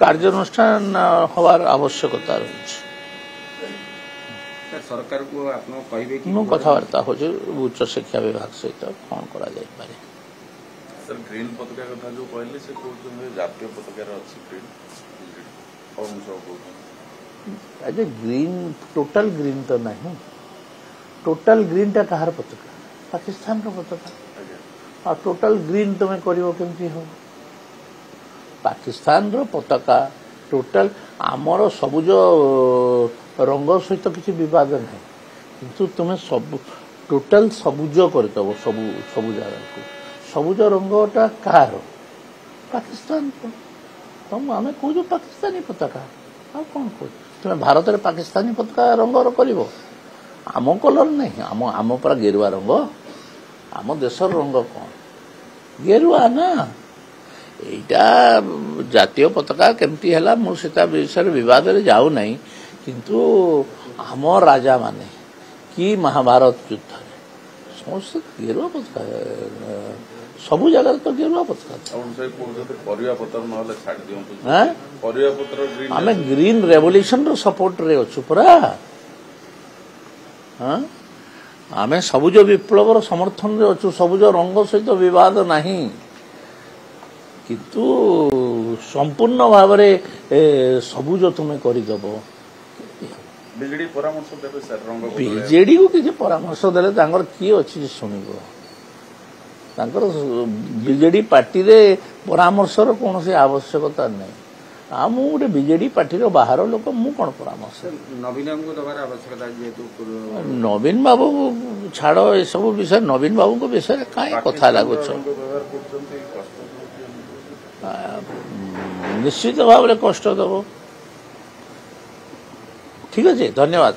କାର୍ଯ୍ୟାନୁଷ୍ଠାନ ହବାର ଆବଶ୍ୟକତା ରହିଛି। सरकार को आप कहे कि कथबार्ता हो उच्च शिक्षा विभाग सहित कौन करा जाय पारे। सर ग्रीन पताका कथा जो कहले से कहते जातीय पताकार अच्छी ग्रीन अरे ग्रीन टोटल ग्रीन तो नहीं, टोटल ग्रीन टा कहार पताका पाकिस्तान रो पताका और टोटल ग्रीन तुम्हें करिवो केमती हो पाकिस्तान रो पताका टोटल आमर सबुज रंग सहित किसी विवाद नहीं किंतु तुम्हें सब टोटल सबुज करदेव सबु जगह को सबुज रंगटा कार पाकिस्तान को तुम आम कौच पाकिस्तानी पताका आ कौन कह तुम्हें भारत में पाकिस्तानी पताका रंगर कर आम कलर नहीं आम पूरा गेरुआ रंग आम देशर रंग कौन गेरुआ ना एटा जातीय पताका केमती है मुझे विषय विवाद में जाऊ नहीं किंतु आम राजा माने कि महाभारत युद्ध समस्त गेरुआ पताका सबू जगह तो गेरुआ पताका आम ग्रीन रेवोल्यूशन रो सपोर्ट रे अच्छु पूरा आम सबुज विप्लव समर्थन रे अच्छु सबुज रंग सहित विवाद नहीं किंतु संपूर्ण भाव सबुज तुम्हें करदेव बीजेडी परामर्श देबे सर रंग बीजेडी को किसी परामर्श देले तांकर की अछि सुनिबो तांकर बीजेडी पार्टी रे परामर्श रो कोनोसी आवश्यकता नहीं आ मु गोटे बीजेडी पार्टी रो बाहर लोक मु कोन परामर्श नवीन को दबार आवश्यकता जेतु नवीन बाबू छाड़ो ए सब विषय नवीन बाबू को विषय काई कथा लागो छ निश्चित भाव में कष्ट दबो ठीक है धन्यवाद।